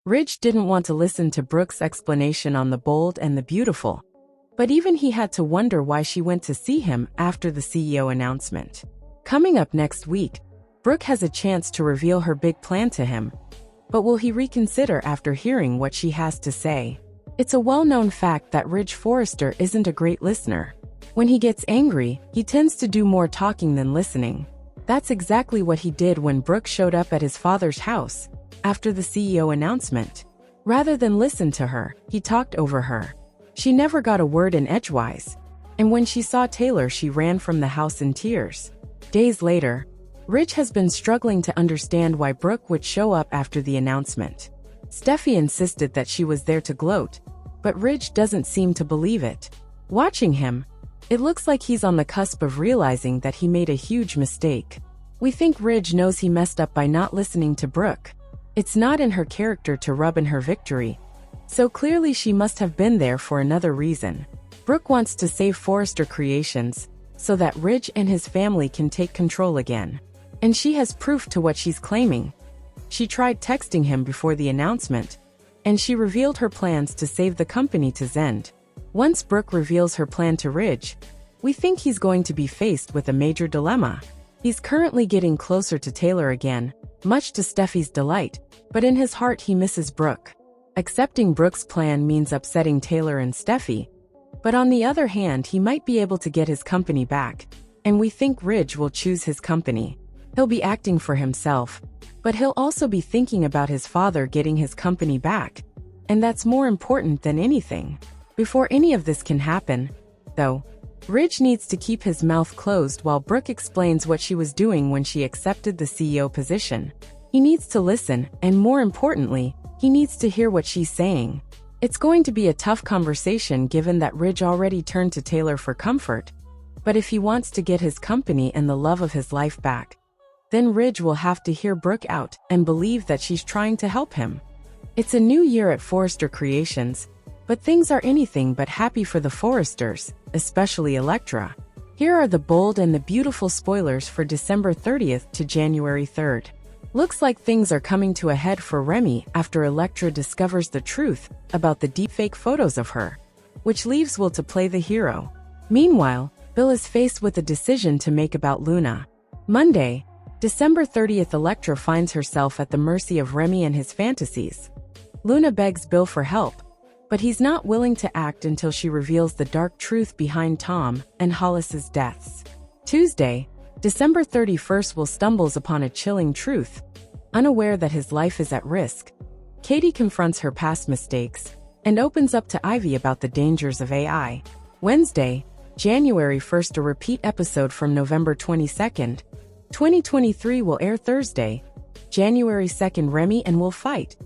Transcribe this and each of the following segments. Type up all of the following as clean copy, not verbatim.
Ridge didn't want to listen to Brooke's explanation on the bold and the beautiful. But even he had to wonder why she went to see him after the CEO announcement. Coming up next week, Brooke has a chance to reveal her big plan to him. But will he reconsider after hearing what she has to say? It's a well-known fact that Ridge Forrester isn't a great listener. When he gets angry, he tends to do more talking than listening. That's exactly what he did when Brooke showed up at his father's house after the CEO announcement. Rather than listen to her, he talked over her. She never got a word in edgewise. And when she saw Taylor, she ran from the house in tears. Days later, Ridge has been struggling to understand why Brooke would show up after the announcement. Steffy insisted that she was there to gloat, but Ridge doesn't seem to believe it. Watching him, it looks like he's on the cusp of realizing that he made a huge mistake. We think Ridge knows he messed up by not listening to Brooke. It's not in her character to rub in her victory, so clearly she must have been there for another reason. Brooke wants to save Forrester Creations so that Ridge and his family can take control again. And she has proof to what she's claiming. She tried texting him before the announcement, and she revealed her plans to save the company to Zend. Once Brooke reveals her plan to Ridge, we think he's going to be faced with a major dilemma. He's currently getting closer to Taylor again, much to Steffy's delight, but in his heart he misses Brooke. Accepting Brooke's plan means upsetting Taylor and Steffy, but on the other hand he might be able to get his company back, and we think Ridge will choose his company. He'll be acting for himself, but he'll also be thinking about his father getting his company back, and that's more important than anything. Before any of this can happen, though, Ridge needs to keep his mouth closed while Brooke explains what she was doing when she accepted the CEO position. He needs to listen, and more importantly, he needs to hear what she's saying. It's going to be a tough conversation given that Ridge already turned to Taylor for comfort, but if he wants to get his company and the love of his life back, then Ridge will have to hear Brooke out and believe that she's trying to help him. It's a new year at Forrester Creations, but things are anything but happy for the Forresters, especially Elektra. Here are the bold and the beautiful spoilers for December 30th to January 3rd. Looks like things are coming to a head for Remy after Elektra discovers the truth about the deepfake photos of her, which leaves Will to play the hero. Meanwhile, Bill is faced with a decision to make about Luna. Monday, December 30th, Elektra finds herself at the mercy of Remy and his fantasies. Luna begs Bill for help, but he's not willing to act until she reveals the dark truth behind Tom and Hollis's deaths. Tuesday, December 31st, Will stumbles upon a chilling truth. Unaware that his life is at risk, Katie confronts her past mistakes and opens up to Ivy about the dangers of AI. Wednesday, January 1st, a repeat episode from November 22nd, 2023 will air Thursday, January 2nd. Remy and Will fight,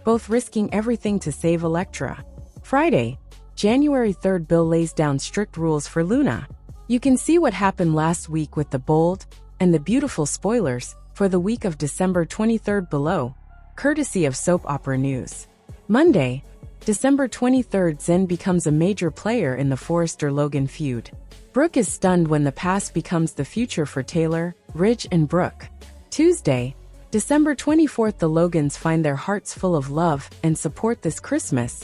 both risking everything to save Elektra. Friday, January 3rd, Bill lays down strict rules for Luna. You can see what happened last week with the bold and the beautiful spoilers for the week of December 23rd below, courtesy of Soap Opera News. Monday, December 23rd, Zen becomes a major player in the Forrester-Logan feud. Brooke is stunned when the past becomes the future for Taylor, Ridge, and Brooke. Tuesday, December 24th, the Logans find their hearts full of love and support this Christmas,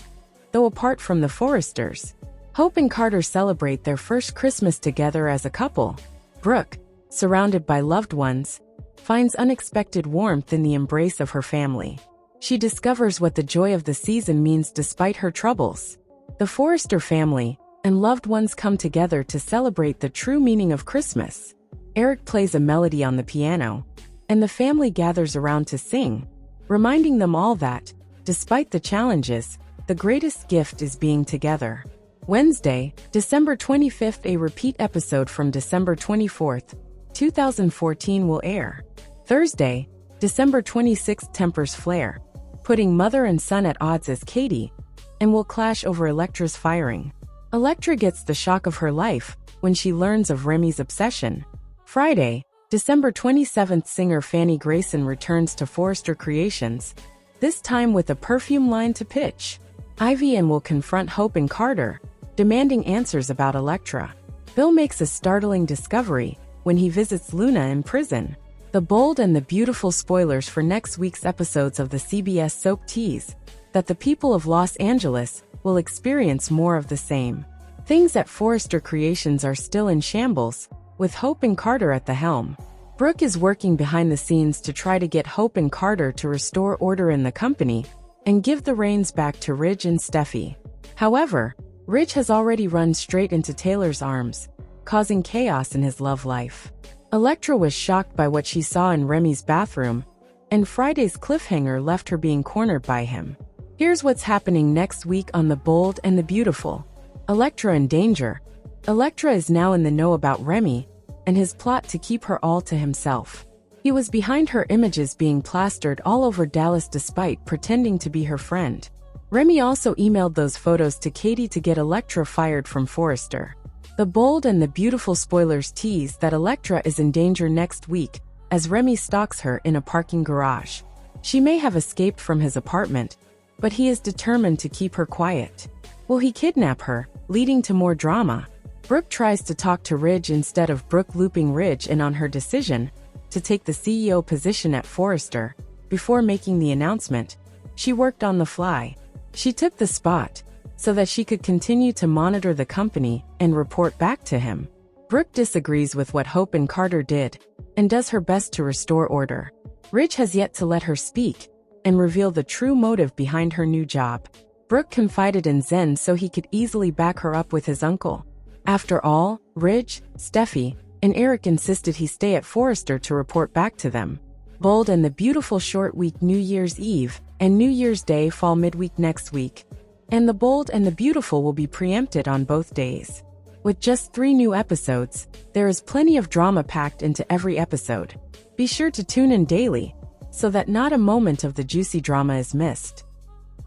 though apart from the Forresters. Hope and Carter celebrate their first Christmas together as a couple. Brooke, surrounded by loved ones, finds unexpected warmth in the embrace of her family. She discovers what the joy of the season means despite her troubles. The Forrester family and loved ones come together to celebrate the true meaning of Christmas. Eric plays a melody on the piano, and the family gathers around to sing, reminding them all that, despite the challenges, the greatest gift is being together. Wednesday, December 25th, a repeat episode from December 24th, 2014 will air. Thursday, December 26th, tempers flare, putting mother and son at odds as Katie and will clash over Elektra's firing. Elektra gets the shock of her life when she learns of Remy's obsession. Friday, December 27th, singer Fanny Grayson returns to Forrester Creations, this time with a perfume line to pitch. Ivy and will confront Hope and Carter, demanding answers about Elektra. Bill makes a startling discovery when he visits Luna in prison. The bold and the beautiful spoilers for next week's episodes of the CBS soap tease that the people of Los Angeles will experience more of the same. Things at Forrester Creations are still in shambles, with Hope and Carter at the helm. Brooke is working behind the scenes to try to get Hope and Carter to restore order in the company and give the reins back to Ridge and Steffy. However, Ridge has already run straight into Taylor's arms, causing chaos in his love life. Elektra was shocked by what she saw in Remy's bathroom, and Friday's cliffhanger left her being cornered by him. Here's what's happening next week on The Bold and the Beautiful. Elektra in danger. Elektra is now in the know about Remy and his plot to keep her all to himself. He was behind her images being plastered all over Dallas despite pretending to be her friend. Remy also emailed those photos to Katie to get Elektra fired from Forrester. The Bold and the Beautiful spoilers tease that Elektra is in danger next week as Remy stalks her in a parking garage. She may have escaped from his apartment, but he is determined to keep her quiet. Will he kidnap her, leading to more drama? Brooke tries to talk to Ridge instead of Brooke looping Ridge in on her decision to take the CEO position at Forrester. Before making the announcement, she worked on the fly. She took the spot so that she could continue to monitor the company and report back to him. Brooke disagrees with what Hope and Carter did and does her best to restore order. Ridge has yet to let her speak and reveal the true motive behind her new job. Brooke confided in Zen so he could easily back her up with his uncle. After all, Ridge, Steffy, and Eric insisted he stay at Forrester to report back to them. Bold and the Beautiful short week New Year's Eve and New Year's Day fall midweek next week. And The Bold and the Beautiful will be preempted on both days. With just 3 new episodes, there is plenty of drama packed into every episode. Be sure to tune in daily so that not a moment of the juicy drama is missed.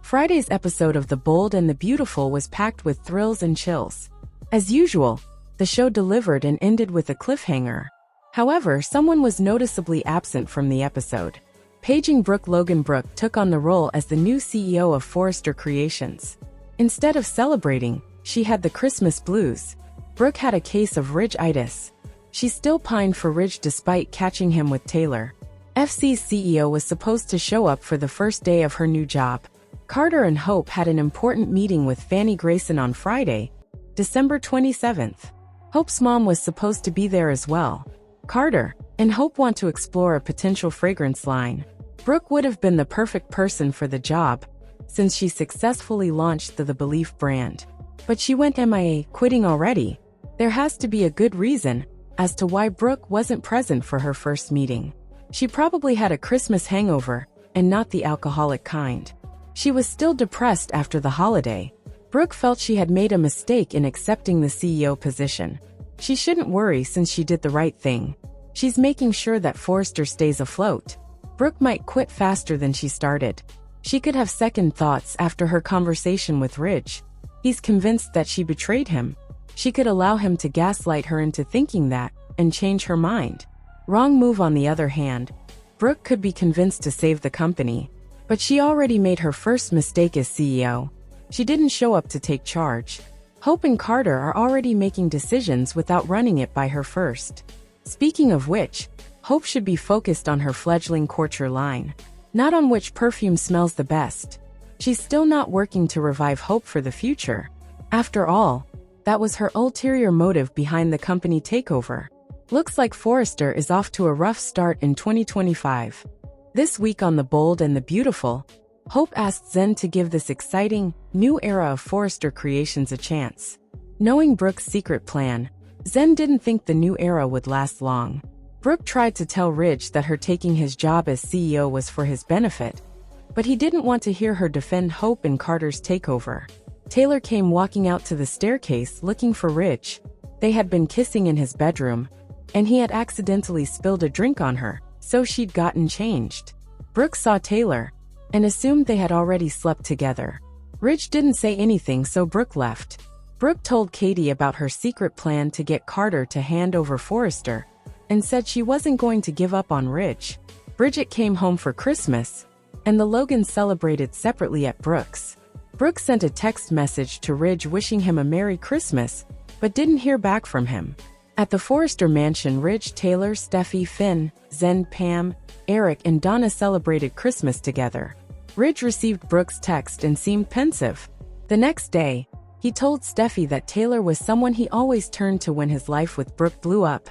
Friday's episode of The Bold and the Beautiful was packed with thrills and chills. As usual, the show delivered and ended with a cliffhanger. However, someone was noticeably absent from the episode. Paging Brooke Logan Brooke took on the role as the new CEO of Forrester Creations. Instead of celebrating, she had the Christmas blues. Brooke had a case of Ridge-itis. She still pined for Ridge despite catching him with Taylor. FC's CEO was supposed to show up for the first day of her new job. Carter and Hope had an important meeting with Fanny Grayson on Friday, December 27th. Hope's mom was supposed to be there as well. Carter and Hope want to explore a potential fragrance line. Brooke would have been the perfect person for the job, since she successfully launched the Belief brand. But she went MIA, quitting already. There has to be a good reason as to why Brooke wasn't present for her first meeting. She probably had a Christmas hangover, and not the alcoholic kind. She was still depressed after the holiday. Brooke felt she had made a mistake in accepting the CEO position. She shouldn't worry since she did the right thing. She's making sure that Forrester stays afloat. Brooke might quit faster than she started. She could have second thoughts after her conversation with Ridge. He's convinced that she betrayed him. She could allow him to gaslight her into thinking that and change her mind. Wrong move on the other hand. Brooke could be convinced to save the company. But she already made her first mistake as CEO. She didn't show up to take charge. Hope and Carter are already making decisions without running it by her first. Speaking of which, Hope should be focused on her fledgling couture line, not on which perfume smells the best. She's still not working to revive Hope for the future. After all, that was her ulterior motive behind the company takeover. Looks like Forrester is off to a rough start in 2025. This week on The Bold and the Beautiful, Hope asked Zen to give this exciting, new era of Forrester Creations a chance. Knowing Brooke's secret plan, Zen didn't think the new era would last long. Brooke tried to tell Ridge that her taking his job as CEO was for his benefit, but he didn't want to hear her defend Hope and Carter's takeover. Taylor came walking out to the staircase looking for Ridge. They had been kissing in his bedroom, and he had accidentally spilled a drink on her, so she'd gotten changed. Brooke saw Taylor and assumed they had already slept together. Ridge didn't say anything, so Brooke left. Brooke told Katie about her secret plan to get Carter to hand over Forrester and said she wasn't going to give up on Ridge. Bridget came home for Christmas, and the Logans celebrated separately at Brooke's. Brooke sent a text message to Ridge wishing him a Merry Christmas, but didn't hear back from him. At the Forrester mansion, Ridge, Taylor, Steffy, Finn, Zen, Pam, Eric, and Donna celebrated Christmas together. Ridge received Brooke's text and seemed pensive. The next day, he told Steffy that Taylor was someone he always turned to when his life with Brooke blew up,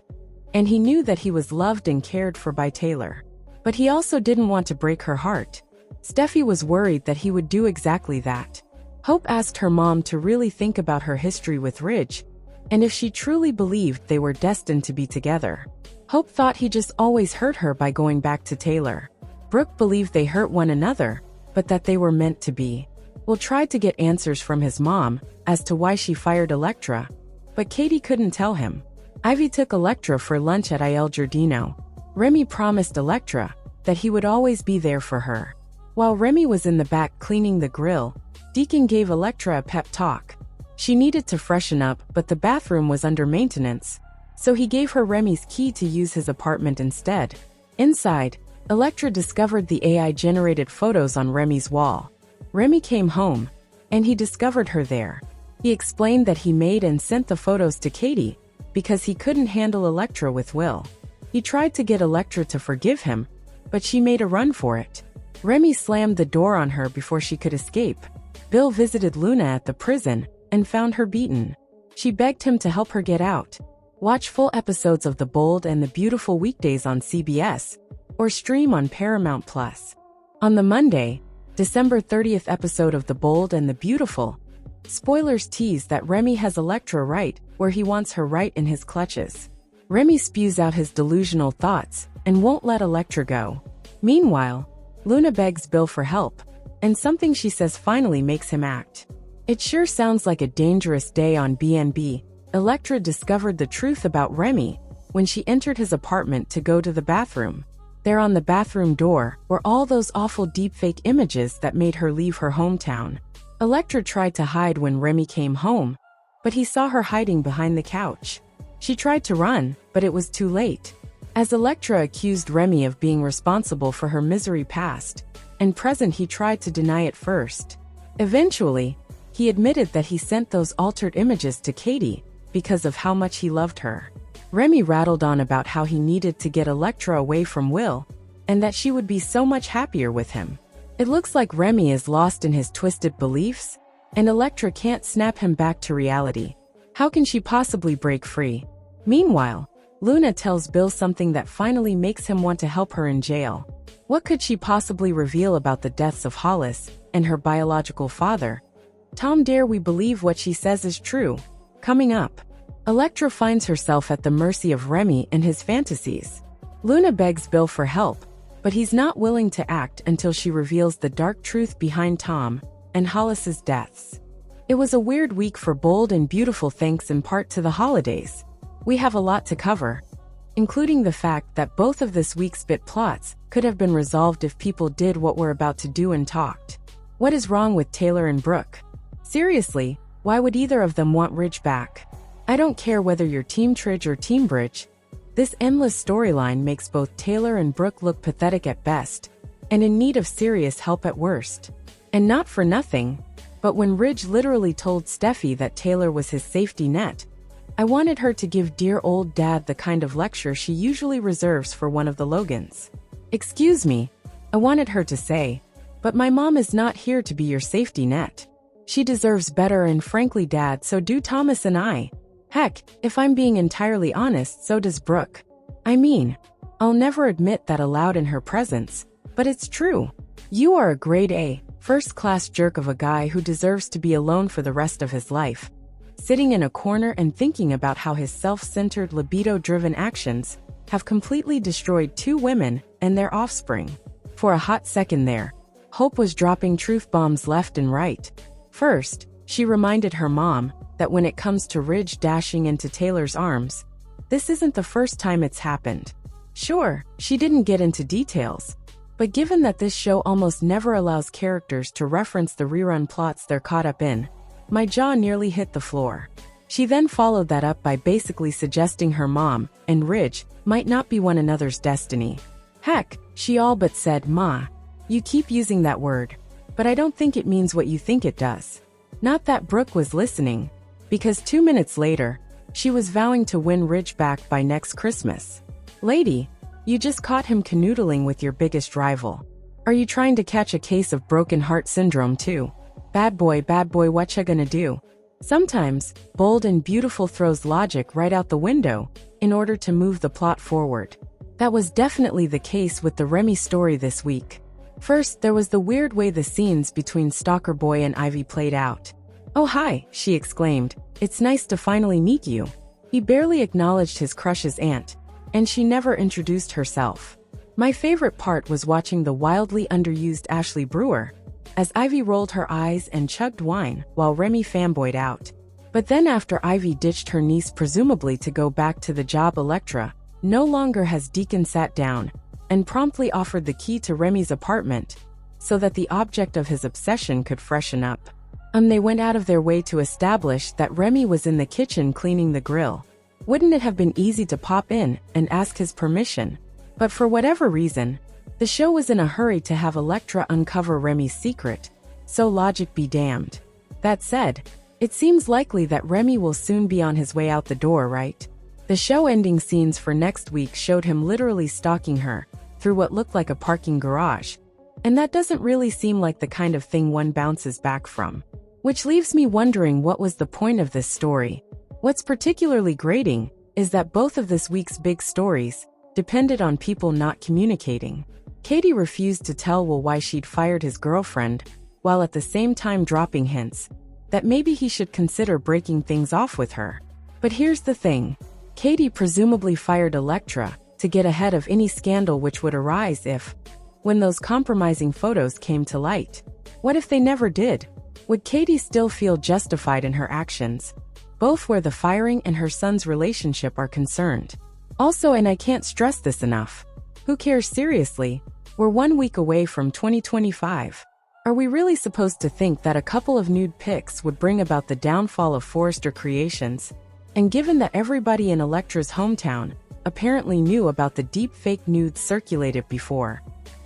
and he knew that he was loved and cared for by Taylor. But he also didn't want to break her heart. Steffy was worried that he would do exactly that. Hope asked her mom to really think about her history with Ridge, and if she truly believed they were destined to be together. Hope thought he just always hurt her by going back to Taylor. Brooke believed they hurt one another, but that they were meant to be. Will tried to get answers from his mom as to why she fired Elektra, but Katie couldn't tell him. Ivy took Elektra for lunch at Il Giardino. Remy promised Elektra that he would always be there for her. While Remy was in the back cleaning the grill, Deacon gave Elektra a pep talk. She needed to freshen up, but the bathroom was under maintenance, so he gave her Remy's key to use his apartment instead. Inside, Elektra discovered the AI-generated photos on Remy's wall. Remy came home, and he discovered her there. He explained that he made and sent the photos to Katie because he couldn't handle Elektra with Will. He tried to get Elektra to forgive him, but she made a run for it. Remy slammed the door on her before she could escape. Bill visited Luna at the prison and found her beaten. She begged him to help her get out. Watch full episodes of The Bold and the Beautiful weekdays on CBS or stream on Paramount+. On the Monday, December 30th episode of The Bold and the Beautiful, spoilers tease that Remy has Elektra right where he wants her right in his clutches. Remy spews out his delusional thoughts and won't let Elektra go. Meanwhile, Luna begs Bill for help, and something she says finally makes him act. It sure sounds like a dangerous day on BNB. Elektra discovered the truth about Remy when she entered his apartment to go to the bathroom. There on the bathroom door were all those awful deepfake images that made her leave her hometown. Elektra tried to hide when Remy came home, but he saw her hiding behind the couch. She tried to run, but it was too late. As Elektra accused Remy of being responsible for her misery past and present, he tried to deny it first. Eventually, he admitted that he sent those altered images to Katie because of how much he loved her. Remy rattled on about how he needed to get Elektra away from Will, and that she would be so much happier with him. It looks like Remy is lost in his twisted beliefs, and Elektra can't snap him back to reality. How can she possibly break free? Meanwhile, Luna tells Bill something that finally makes him want to help her in jail. What could she possibly reveal about the deaths of Hollis and her biological father? Tom, dare we believe what she says is true? Coming up, Elektra finds herself at the mercy of Remy and his fantasies. Luna begs Bill for help, but he's not willing to act until she reveals the dark truth behind Tom and Hollis's deaths. It was a weird week for Bold and Beautiful, thanks in part to the holidays. We have a lot to cover, including the fact that both of this week's bit plots could have been resolved if people did what we're about to do and talked. What is wrong with Taylor and Brooke? Seriously, why would either of them want Ridge back? I don't care whether you're Team Tridge or Team Bridge. This endless storyline makes both Taylor and Brooke look pathetic at best, and in need of serious help at worst. And not for nothing, but when Ridge literally told Steffy that Taylor was his safety net, I wanted her to give dear old dad the kind of lecture she usually reserves for one of the Logans. Excuse me, I wanted her to say, but my mom is not here to be your safety net. She deserves better, and frankly, Dad, so do Thomas and I. Heck, if I'm being entirely honest, so does Brooke. I mean, I'll never admit that aloud in her presence, but it's true. You are a grade A, first-class jerk of a guy who deserves to be alone for the rest of his life, sitting in a corner and thinking about how his self-centered, libido-driven actions have completely destroyed 2 women and their offspring. For a hot second there, Hope was dropping truth bombs left and right. First, she reminded her mom that when it comes to Ridge dashing into Taylor's arms, this isn't the first time it's happened. Sure, she didn't get into details, but given that this show almost never allows characters to reference the rerun plots they're caught up in, my jaw nearly hit the floor. She then followed that up by basically suggesting her mom and Ridge might not be one another's destiny. Heck, she all but said, "Ma, you keep using that word, but I don't think it means what you think it does." Not that Brooke was listening, because 2 minutes later, She was vowing to win Ridge back by next Christmas. Lady, you just caught him canoodling with your biggest rival. Are you trying to catch a case of broken heart syndrome too? Bad boy, what ya gonna do? Sometimes, Bold and Beautiful throws logic right out the window in order to move the plot forward. That was definitely the case with the Remy story this week. First, there was the weird way the scenes between Stalker Boy and Ivy played out. "Oh hi," she exclaimed. "It's nice to finally meet you." He barely acknowledged his crush's aunt, and she never introduced herself. My favorite part was watching the wildly underused Ashley Brewer, as Ivy rolled her eyes and chugged wine while Remy fanboyed out. But then after Ivy ditched her niece presumably to go back to the job, Elektra no longer has Deacon sat down and promptly offered the key to Remy's apartment so that the object of his obsession could freshen up. They went out of their way to establish that Remy was in the kitchen cleaning the grill. Wouldn't it have been easy to pop in and ask his permission? But for whatever reason, the show was in a hurry to have Elektra uncover Remy's secret, so logic be damned. That said, it seems likely that Remy will soon be on his way out the door, right? The show-ending scenes for next week showed him literally stalking her through what looked like a parking garage, and that doesn't really seem like the kind of thing one bounces back from. Which leaves me wondering, what was the point of this story? What's particularly grating is that both of this week's big stories depended on people not communicating. Katie refused to tell Will why she'd fired his girlfriend, while at the same time dropping hints that maybe he should consider breaking things off with her. But here's the thing. Katie presumably fired Elektra to get ahead of any scandal which would arise when those compromising photos came to light. What if they never did? Would Katie still feel justified in her actions, both where the firing and her son's relationship are concerned? Also, and I can't stress this enough, who cares seriously? We're 1 week away from 2025. Are we really supposed to think that a couple of nude pics would bring about the downfall of Forrester Creations? And given that everybody in Elektra's hometown apparently knew about the deep fake nudes circulated before,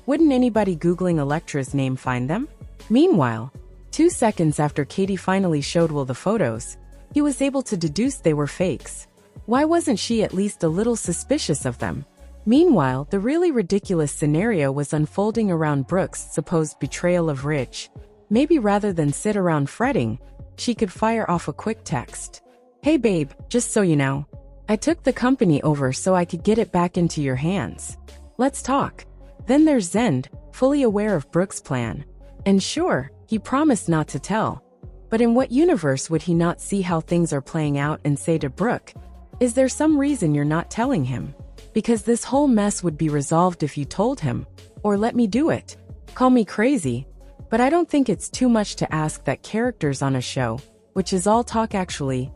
wouldn't anybody Googling Elektra's name find them? Meanwhile, 2 seconds after Katie finally showed Will the photos, he was able to deduce they were fakes. Why wasn't she at least a little suspicious of them? Meanwhile, the really ridiculous scenario was unfolding around Brooke's supposed betrayal of Ridge. Maybe rather than sit around fretting, she could fire off a quick text. "Hey babe, just so you know, I took the company over so I could get it back into your hands. Let's talk." Then there's Zend, fully aware of Brooke's plan. And sure, he promised not to tell. But in what universe would he not see how things are playing out and say to Brooke, "Is there some reason you're not telling him? Because this whole mess would be resolved if you told him, or let me do it." Call me crazy, but I don't think it's too much to ask that characters on a show, which is all talk actually,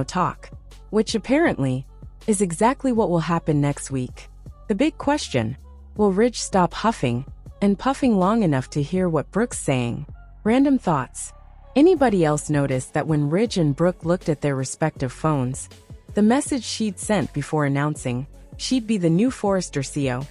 talk. Which apparently is exactly what will happen next week. The big question, will Ridge stop huffing and puffing long enough to hear what Brooke's saying? Random thoughts. Anybody else notice that when Ridge and Brooke looked at their respective phones, the message she'd sent before announcing she'd be the new Forrester CEO,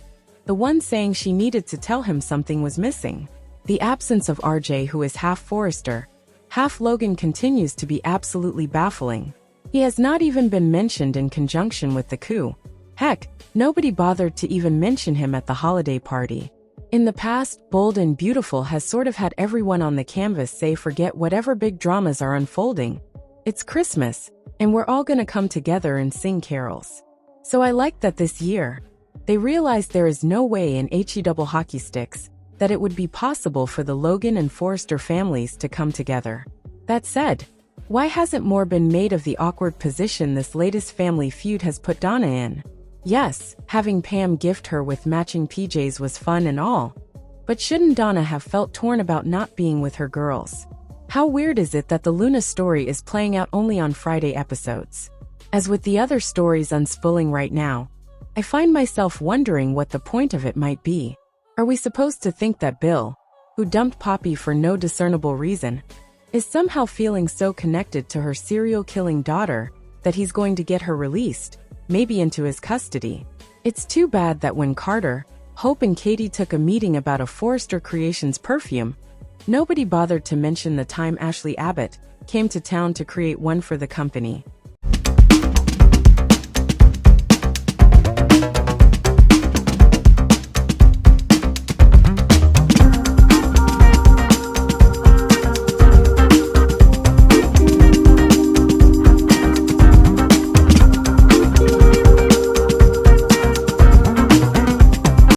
the one saying she needed to tell him something was missing? The absence of RJ, who is half Forrester, half Logan, continues to be absolutely baffling. He has not even been mentioned in conjunction with the coup. Heck, nobody bothered to even mention him at the holiday party. In the past, Bold and Beautiful has sort of had everyone on the canvas say forget whatever big dramas are unfolding. It's Christmas, and we're all gonna come together and sing carols. So I like that this year, they realized there is no way in HE double hockey sticks that it would be possible for the Logan and Forrester families to come together. That said, why hasn't more been made of the awkward position this latest family feud has put Donna in? Yes, having Pam gift her with matching PJs was fun and all, but shouldn't Donna have felt torn about not being with her girls? How weird is it that the Luna story is playing out only on Friday episodes? As with the other stories unspooling right now, I find myself wondering what the point of it might be. Are we supposed to think that Bill, who dumped Poppy for no discernible reason, is somehow feeling so connected to her serial-killing daughter that he's going to get her released, maybe into his custody? It's too bad that when Carter, Hope and Katie took a meeting about a Forrester Creations perfume, nobody bothered to mention the time Ashley Abbott came to town to create one for the company.